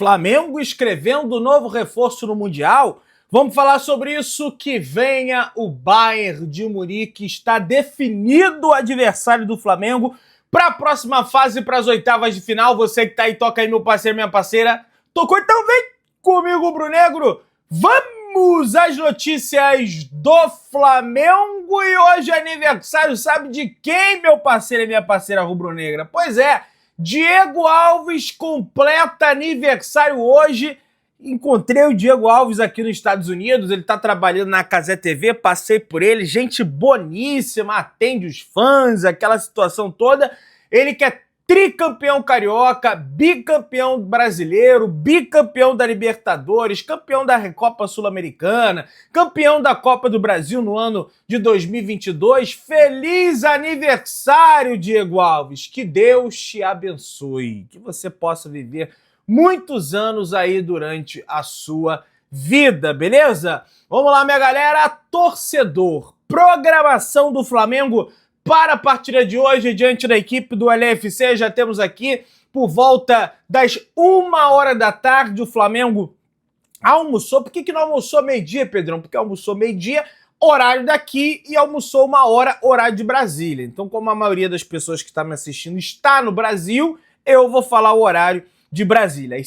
Flamengo escrevendo novo reforço no Mundial? Vamos falar sobre isso. Que venha o Bayern de Munique. Está definido o adversário do Flamengo para a próxima fase, para as oitavas de final. Você que tá aí, toca aí, meu parceiro, minha parceira. Tocou, então vem comigo, Brunegro. Vamos às notícias do Flamengo. E hoje é aniversário, sabe de quem, meu parceiro e minha parceira rubro-negra? Pois é, Diego Alves completa aniversário hoje. Encontrei o Diego Alves aqui nos Estados Unidos, ele tá trabalhando na Cazé TV, passei por ele, gente boníssima, atende os fãs, aquela situação toda. Ele que é tricampeão carioca, bicampeão brasileiro, bicampeão da Libertadores, campeão da Recopa Sul-Americana, campeão da Copa do Brasil no ano de 2022. Feliz aniversário, Diego Alves! Que Deus te abençoe, que você possa viver muitos anos aí durante a sua vida, beleza? Vamos lá, minha galera. Torcedor, programação do Flamengo para a partida de hoje diante da equipe do LFC. Já temos aqui por volta das 1h da tarde o Flamengo almoçou. Por que não almoçou meio-dia, Pedrão? Porque almoçou meio-dia, horário daqui, e almoçou 1h, horário de Brasília. Então, como a maioria das pessoas que está me assistindo está no Brasil, eu vou falar o horário de Brasília.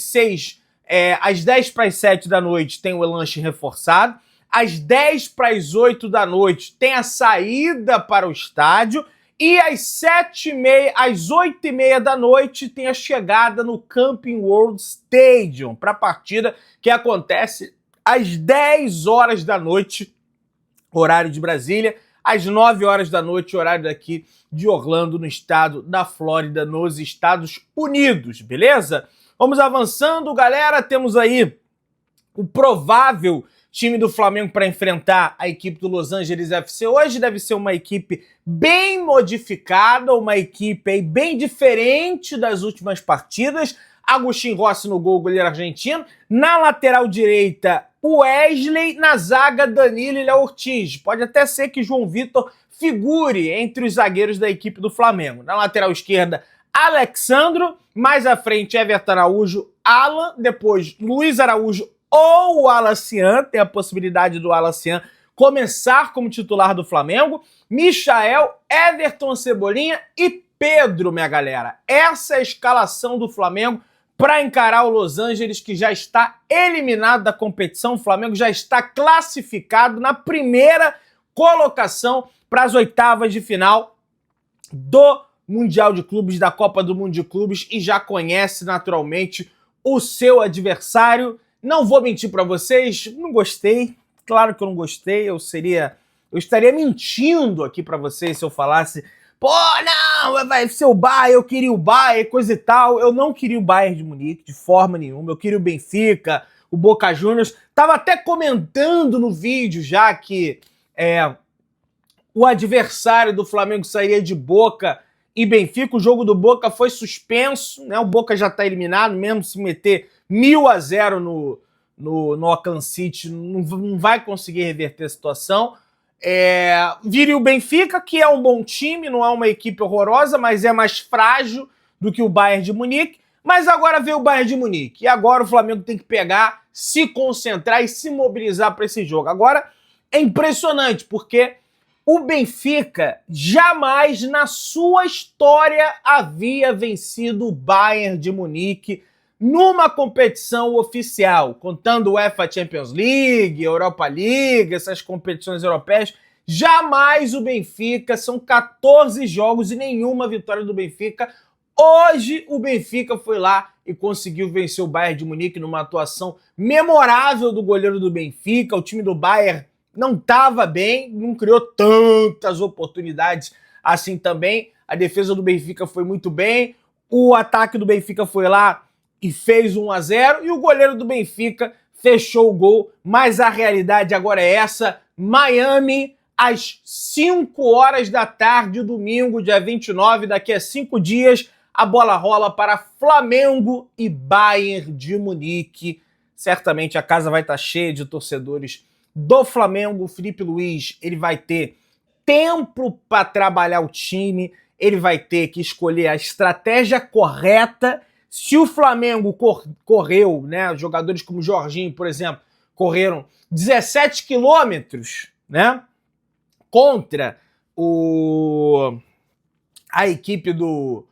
Às 10 para as 7 da noite tem o lanche reforçado. Às 10 para as 8 da noite tem a saída para o estádio. E às 7h30, às 8h30 da noite tem a chegada no Camping World Stadium para a partida que acontece às 10 horas da noite, horário de Brasília, às 9 horas da noite, horário daqui de Orlando, no estado da Flórida, nos Estados Unidos, beleza? Vamos avançando, galera. Temos aí o provável time do Flamengo para enfrentar a equipe do Los Angeles FC. Hoje deve ser uma equipe bem modificada, uma equipe aí bem diferente das últimas partidas. Agustín Rossi no gol, goleiro argentino. Na lateral direita, o Wesley. Na zaga, Danilo e Léo Ortiz. Pode até ser que João Vitor figure entre os zagueiros da equipe do Flamengo. Na lateral esquerda, Alexandro. Mais à frente, Everton Araújo, Alan. Depois, Luiz Araújo ou o Alacian. Tem a possibilidade do Alacian começar como titular do Flamengo. Michael, Everton, Cebolinha e Pedro, minha galera. Essa é a escalação do Flamengo para encarar o Los Angeles, que já está eliminado da competição. O Flamengo já está classificado na primeira colocação para as oitavas de final do Mundial de Clubes, da Copa do Mundo de Clubes, e já conhece naturalmente o seu adversário. Não vou mentir para vocês, não gostei. Claro que eu não gostei, eu estaria mentindo aqui para vocês se eu falasse: pô, não, vai ser o Bayern, eu queria o Bayern, coisa e tal. Eu não queria o Bayern de Munique de forma nenhuma. Eu queria o Benfica, o Boca Juniors. Tava até comentando no vídeo já que o adversário do Flamengo sairia de Boca e Benfica. O jogo do Boca foi suspenso, né? O Boca já tá eliminado, mesmo se meter 1.000-0 no Auckland City, não vai conseguir reverter a situação. Vire o Benfica, que é um bom time, não é uma equipe horrorosa, mas é mais frágil do que o Bayern de Munique. Mas agora veio o Bayern de Munique, e agora o Flamengo tem que pegar, se concentrar e se mobilizar para esse jogo. Agora é impressionante, porque o Benfica jamais na sua história havia vencido o Bayern de Munique numa competição oficial, contando o UEFA Champions League, Europa League, essas competições europeias. Jamais o Benfica, são 14 jogos e nenhuma vitória do Benfica. Hoje o Benfica foi lá e conseguiu vencer o Bayern de Munique numa atuação memorável do goleiro do Benfica. O time do Bayern não estava bem, não criou tantas oportunidades assim também. A defesa do Benfica foi muito bem, o ataque do Benfica foi lá e fez 1-0, e o goleiro do Benfica fechou o gol. Mas a realidade agora é essa: Miami, às 5 horas da tarde, domingo, dia 29, daqui a 5 dias, a bola rola para Flamengo e Bayern de Munique. Certamente a casa vai estar cheia de torcedores do Flamengo. O Felipe Luiz, ele vai ter tempo para trabalhar o time, ele vai ter que escolher a estratégia correta. Se o Flamengo correu, né, jogadores como o Jorginho, por exemplo, correram 17 quilômetros, né, contra a equipe do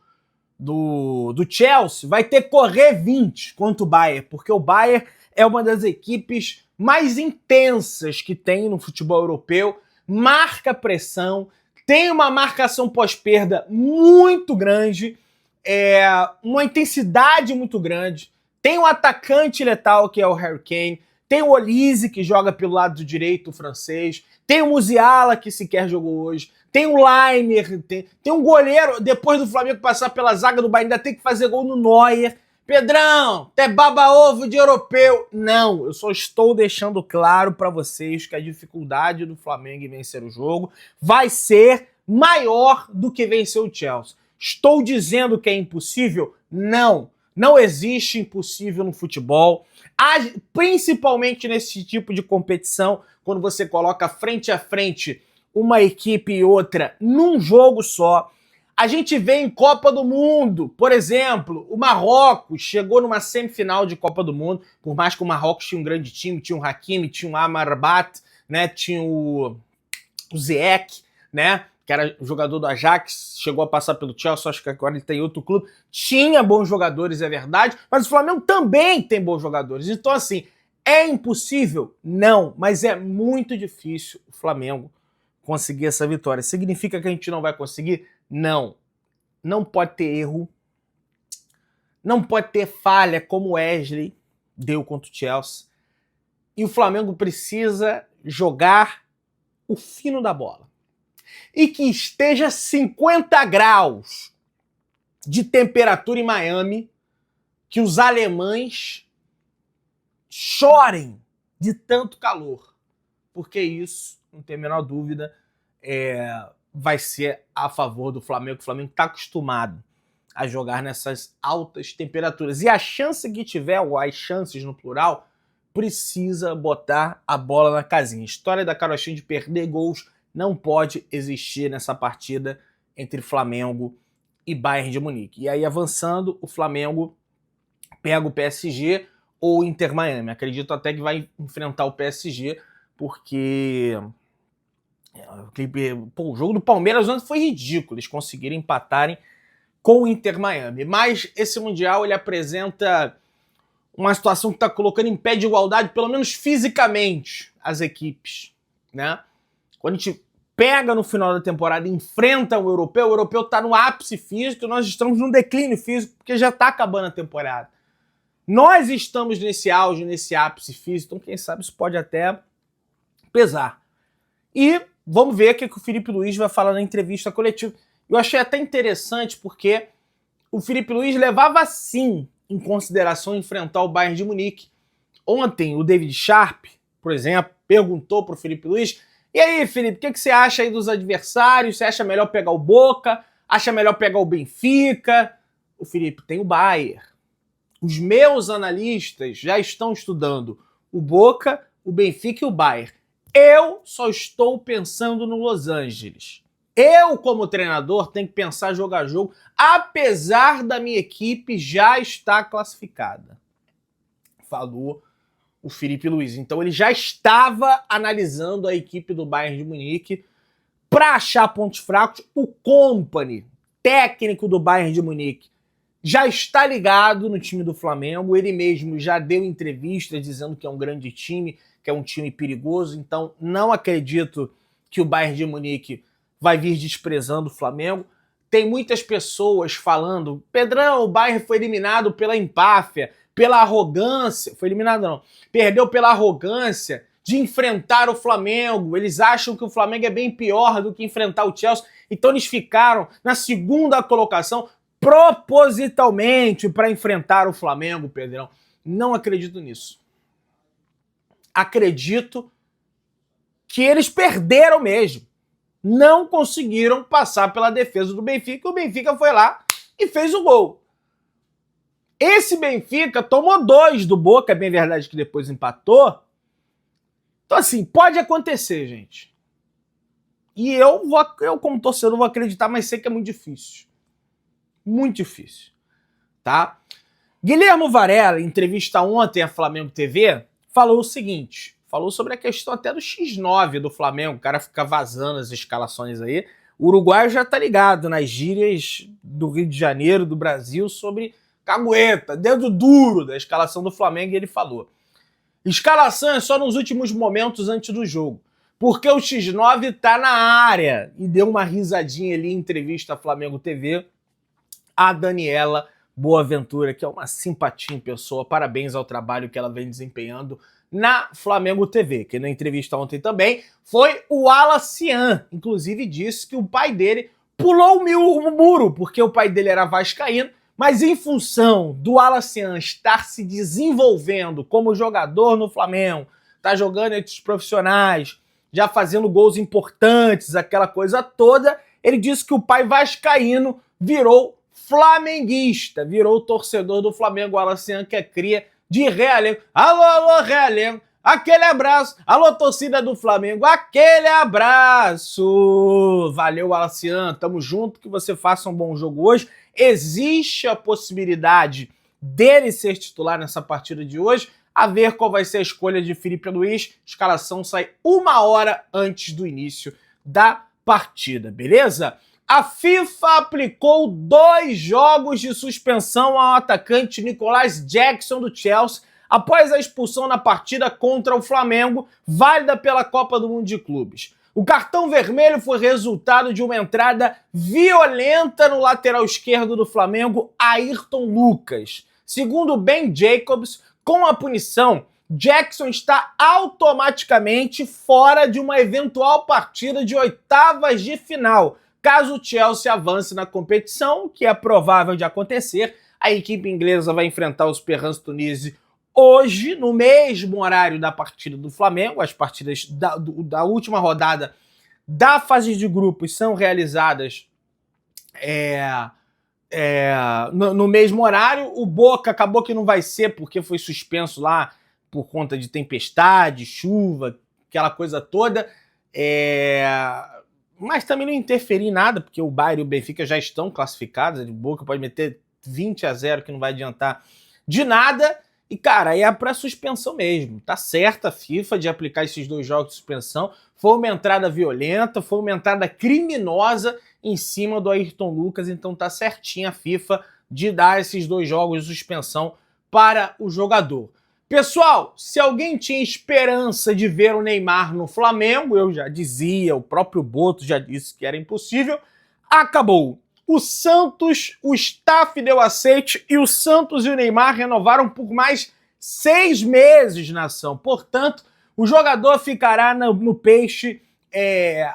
Chelsea, vai ter que correr 20 contra o Bayern, porque o Bayern é uma das equipes mais intensas que tem no futebol europeu, marca pressão, tem uma marcação pós-perda muito grande, uma intensidade muito grande, tem um atacante letal que é o Harry Kane, tem o Olise que joga pelo lado direito, o francês, tem o Musiala que sequer jogou hoje, tem o Laimer, tem um goleiro, depois do Flamengo passar pela zaga do Bahia, ainda tem que fazer gol no Neuer. Pedrão, até baba-ovo de europeu. Não, eu só estou deixando claro para vocês que a dificuldade do Flamengo em vencer o jogo vai ser maior do que vencer o Chelsea. Estou dizendo que é impossível? Não. Não existe impossível no futebol, principalmente nesse tipo de competição, quando você coloca frente a frente uma equipe e outra num jogo só. A gente vê em Copa do Mundo, por exemplo, o Marrocos chegou numa semifinal de Copa do Mundo, por mais que o Marrocos tinha um grande time, tinha o Hakimi, tinha o Amrabat, né, tinha o Ziyech, né, que era jogador do Ajax, chegou a passar pelo Chelsea, acho que agora ele tem outro clube. Tinha bons jogadores, é verdade, mas o Flamengo também tem bons jogadores. Então, assim, é impossível? Não, mas é muito difícil o Flamengo conseguir essa vitória. Significa que a gente não vai conseguir? Não. Não pode ter erro. Não pode ter falha como o Wesley deu contra o Chelsea. E o Flamengo precisa jogar o fino da bola. E que esteja 50 graus de temperatura em Miami, que os alemães chorem de tanto calor. Porque isso, não tem a menor dúvida, vai ser a favor do Flamengo. O Flamengo está acostumado a jogar nessas altas temperaturas. E a chance que tiver, ou as chances no plural, precisa botar a bola na casinha. A história da carochinha de perder gols não pode existir nessa partida entre Flamengo e Bayern de Munique. E aí, avançando, o Flamengo pega o PSG ou o Inter Miami. Acredito até que vai enfrentar o PSG, porque o jogo do Palmeiras ontem foi ridículo. Eles conseguiram empatarem com o Inter Miami. Mas esse Mundial ele apresenta uma situação que está colocando em pé de igualdade, pelo menos fisicamente, as equipes, né? Quando a gente pega no final da temporada e enfrenta o europeu está no ápice físico e nós estamos num declínio físico porque já está acabando a temporada. Nós estamos nesse auge, nesse ápice físico, então quem sabe isso pode até pesar. E vamos ver o que o Filipe Luís vai falar na entrevista coletiva. Eu achei até interessante porque o Filipe Luís levava sim em consideração enfrentar o Bayern de Munique. Ontem o David Sharp, por exemplo, perguntou para o Filipe Luís: e aí, Felipe, o que você acha aí dos adversários? Você acha melhor pegar o Boca? Acha melhor pegar o Benfica? O Felipe, tem o Bayern. Os meus analistas já estão estudando o Boca, o Benfica e o Bayern. Eu só estou pensando no Los Angeles. Eu, como treinador, tenho que pensar jogo a jogo, apesar da minha equipe já estar classificada. Falou o Filipe Luís. Então ele já estava analisando a equipe do Bayern de Munique para achar pontos fracos. O Kompany, técnico do Bayern de Munique, já está ligado no time do Flamengo. Ele mesmo já deu entrevista dizendo que é um grande time, que é um time perigoso. Então não acredito que o Bayern de Munique vai vir desprezando o Flamengo. Tem muitas pessoas falando: Pedrão, o Bayern foi eliminado pela empáfia, pela arrogância, foi eliminado não, perdeu pela arrogância de enfrentar o Flamengo. Eles acham que o Flamengo é bem pior do que enfrentar o Chelsea, então eles ficaram na segunda colocação propositalmente para enfrentar o Flamengo, Pedrão. Não acredito nisso. Acredito que eles perderam mesmo. Não conseguiram passar pela defesa do Benfica, e o Benfica foi lá e fez o gol. Esse Benfica tomou 2 do Boca, é bem verdade que depois empatou. Então, assim, pode acontecer, gente. E eu como torcedor, vou acreditar, mas sei que é muito difícil. Muito difícil, tá? Guilherme Varela, em entrevista ontem à Flamengo TV, falou o seguinte, falou sobre a questão até do X9 do Flamengo, o cara fica vazando as escalações aí. O uruguaio já tá ligado nas gírias do Rio de Janeiro, do Brasil, sobre cagueta, dedo duro da escalação do Flamengo, e ele falou: escalação é só nos últimos momentos antes do jogo, porque o X9 tá na área. E deu uma risadinha ali em entrevista à Flamengo TV a Daniela Boaventura, que é uma simpatia em pessoa. Parabéns ao trabalho que ela vem desempenhando na Flamengo TV. Quem na entrevista ontem também foi o Alacian. Inclusive disse que o pai dele pulou o muro, porque o pai dele era vascaíno, mas em função do Alacian estar se desenvolvendo como jogador no Flamengo, tá jogando entre os profissionais, já fazendo gols importantes, aquela coisa toda, ele disse que o pai vascaíno virou flamenguista, virou torcedor do Flamengo. O Alacian, que é cria de Realengo. Alô, alô, Realengo, aquele abraço. Alô, torcida do Flamengo, aquele abraço. Valeu, Alacian, tamo junto, que você faça um bom jogo hoje. Existe a possibilidade dele ser titular nessa partida de hoje, a ver qual vai ser a escolha de Felipe Luiz. A escalação sai 1 hora antes do início da partida, beleza? A FIFA aplicou 2 jogos de suspensão ao atacante Nicolas Jackson do Chelsea após a expulsão na partida contra o Flamengo, válida pela Copa do Mundo de Clubes. O cartão vermelho foi resultado de uma entrada violenta no lateral esquerdo do Flamengo, Ayrton Lucas. Segundo Ben Jacobs, com a punição, Jackson está automaticamente fora de uma eventual partida de oitavas de final, caso o Chelsea avance na competição, que é provável de acontecer. A equipe inglesa vai enfrentar os Esperance Tunísia hoje, no mesmo horário da partida do Flamengo. As partidas da última rodada da fase de grupos são realizadas no mesmo horário. O Boca acabou que não vai ser, porque foi suspenso lá por conta de tempestade, chuva, aquela coisa toda. Mas também não interferir em nada, porque o Bayern e o Benfica já estão classificados. O Boca pode meter 20-0, que não vai adiantar de nada. E, cara, é pra suspensão mesmo. Tá certa a FIFA de aplicar esses 2 jogos de suspensão. Foi uma entrada violenta, foi uma entrada criminosa em cima do Ayrton Lucas. Então tá certinha a FIFA de dar esses 2 jogos de suspensão para o jogador. Pessoal, se alguém tinha esperança de ver o Neymar no Flamengo, eu já dizia, o próprio Boto já disse que era impossível, acabou. O Santos, o staff deu aceite e o Santos e o Neymar renovaram por mais 6 meses na ação. Portanto, o jogador ficará no Peixe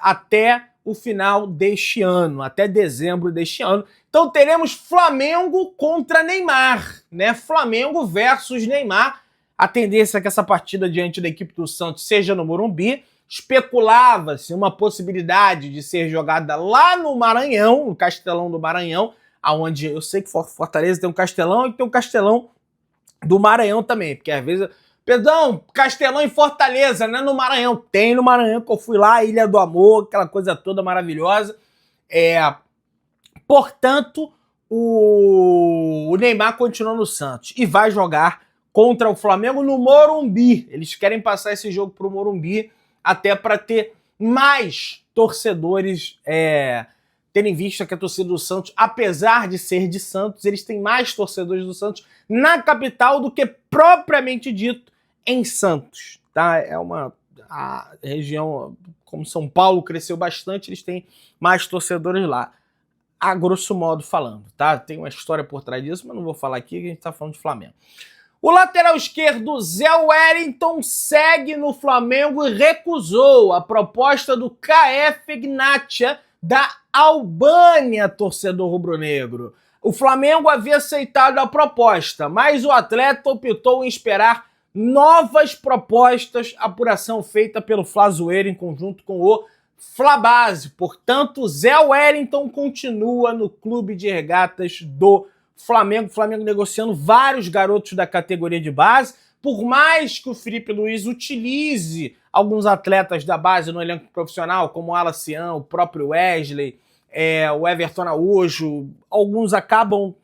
até o final deste ano, até dezembro deste ano. Então teremos Flamengo contra Neymar, né? Flamengo versus Neymar. A tendência é que essa partida diante da equipe do Santos seja no Morumbi. Especulava-se uma possibilidade de ser jogada lá no Maranhão, no Castelão do Maranhão, aonde eu sei que Fortaleza tem um Castelão e tem um Castelão do Maranhão também, porque às vezes, perdão, Castelão em Fortaleza, não é no Maranhão. Tem no Maranhão, que eu fui lá, Ilha do Amor, aquela coisa toda maravilhosa. Portanto, o Neymar continua no Santos e vai jogar contra o Flamengo no Morumbi. Eles querem passar esse jogo pro Morumbi até para ter mais torcedores, tendo em vista que a torcida do Santos, apesar de ser de Santos, eles têm mais torcedores do Santos na capital do que propriamente dito em Santos, tá? A região, como São Paulo cresceu bastante, eles têm mais torcedores lá, a grosso modo falando, tá? Tem uma história por trás disso, mas não vou falar aqui, que a gente tá falando de Flamengo. O lateral esquerdo Zé Wellington segue no Flamengo e recusou a proposta do KF Ignatia da Albânia, torcedor rubro-negro. O Flamengo havia aceitado a proposta, mas o atleta optou em esperar novas propostas, apuração feita pelo Flazoeiro em conjunto com o Flabase. Portanto, Zé Wellington continua no clube de regatas do Flamengo. Flamengo negociando vários garotos da categoria de base. Por mais que o Felipe Luiz utilize alguns atletas da base no elenco profissional, como o Alacian, o próprio Wesley, o Everton Araújo, alguns acabam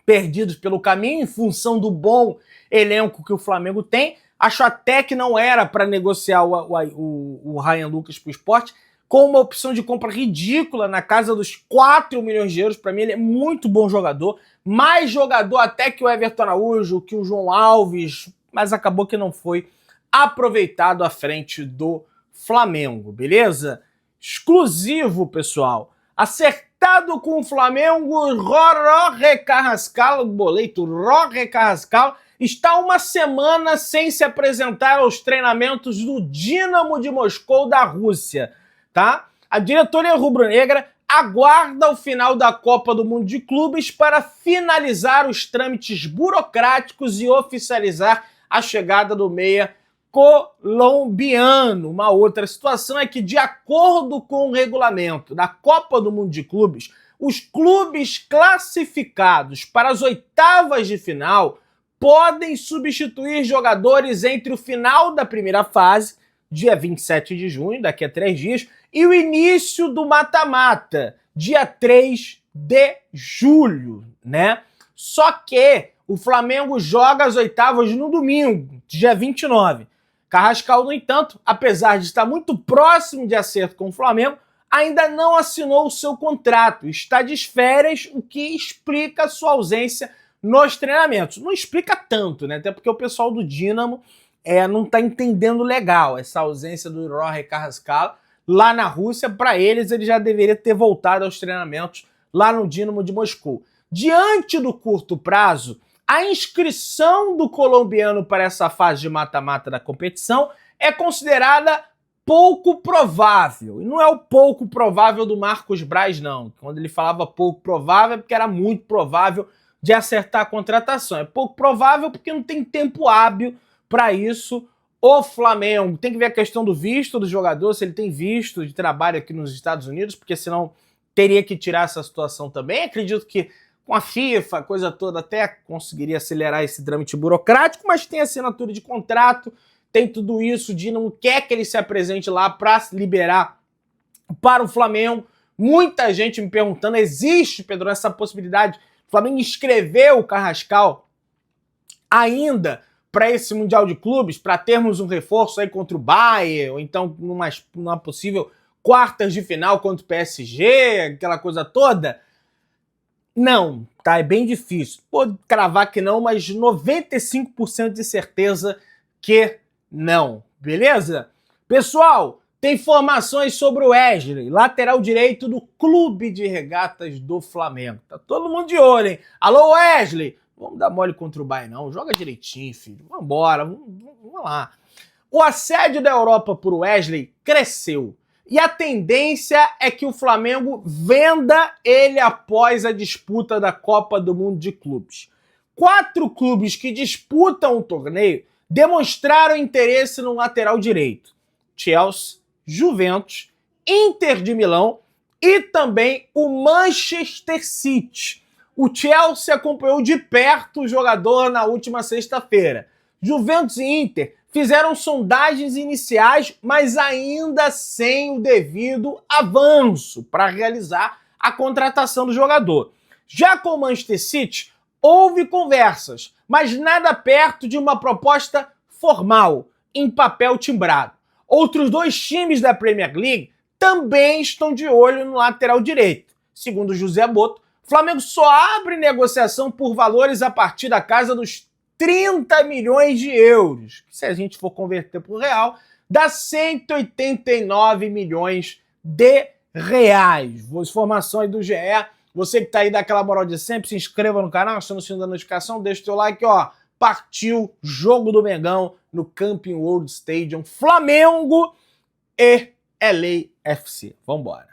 perdidos pelo caminho em função do bom elenco que o Flamengo tem. Acho até que não era para negociar o Ryan Lucas para o Sport, com uma opção de compra ridícula na casa dos 4 milhões de euros. Para mim ele é muito bom jogador, mais jogador até que o Everton Araújo, que o João Alves, mas acabou que não foi aproveitado à frente do Flamengo, beleza? Exclusivo, pessoal. Acertado com o Flamengo, Jorge Carrascal, boleto Jorge Carrascal, está uma semana sem se apresentar aos treinamentos do Dínamo de Moscou da Rússia, tá? A diretoria rubro-negra aguarda o final da Copa do Mundo de Clubes para finalizar os trâmites burocráticos e oficializar a chegada do meia colombiano. Uma outra situação é que, de acordo com o regulamento da Copa do Mundo de Clubes, os clubes classificados para as oitavas de final podem substituir jogadores entre o final da primeira fase, dia 27 de junho, daqui a 3 dias, e o início do mata-mata, dia 3 de julho, né? Só que o Flamengo joga as oitavas no domingo, dia 29. Carrascal, no entanto, apesar de estar muito próximo de acerto com o Flamengo, ainda não assinou o seu contrato, está de férias, o que explica a sua ausência nos treinamentos. Não explica tanto, né? Até porque o pessoal do Dínamo não está entendendo legal essa ausência do Jorge Carrascal lá na Rússia. Para eles, ele já deveria ter voltado aos treinamentos lá no Dínamo de Moscou. Diante do curto prazo, a inscrição do colombiano para essa fase de mata-mata da competição é considerada pouco provável. E não é o pouco provável do Marcos Braz, não. Quando ele falava pouco provável, é porque era muito provável de acertar a contratação. É pouco provável porque não tem tempo hábil para isso o Flamengo. Tem que ver a questão do visto do jogador, se ele tem visto de trabalho aqui nos Estados Unidos, porque senão teria que tirar essa situação também. Acredito que com a FIFA, a coisa toda, até conseguiria acelerar esse trâmite burocrático, mas tem assinatura de contrato, tem tudo isso, o Dínamo quer que ele se apresente lá para liberar para o Flamengo. Muita gente me perguntando, existe, Pedro, essa possibilidade do Flamengo inscrever o Carrascal ainda para esse Mundial de Clubes, para termos um reforço aí contra o Bayern, ou então numa possível quartas de final contra o PSG, aquela coisa toda? Não, tá? É bem difícil. Pode cravar que não, mas 95% de certeza que não. Beleza? Pessoal, tem informações sobre o Wesley, lateral direito do Clube de Regatas do Flamengo. Tá todo mundo de olho, hein? Alô, Wesley! Vamos dar mole contra o Bayern, não. Joga direitinho, filho. Vambora, vamos lá. O assédio da Europa por Wesley cresceu. E a tendência é que o Flamengo venda ele após a disputa da Copa do Mundo de Clubes. 4 clubes que disputam o torneio demonstraram interesse no lateral direito: Chelsea, Juventus, Inter de Milão e também o Manchester City. O Chelsea acompanhou de perto o jogador na última sexta-feira. Juventus e Inter fizeram sondagens iniciais, mas ainda sem o devido avanço para realizar a contratação do jogador. Já com o Manchester City, houve conversas, mas nada perto de uma proposta formal, em papel timbrado. Outros 2 times da Premier League também estão de olho no lateral direito. Segundo José Boto, o Flamengo só abre negociação por valores a partir da casa dos 30 milhões de euros, que se a gente for converter para o real, dá 189 milhões de reais. Informações do GE. Você que está aí, dá aquela moral de sempre, se inscreva no canal, aciona o sininho da notificação, deixa o teu like, ó. Partiu jogo do Mengão no Camping World Stadium, Flamengo e LAFC. Vambora.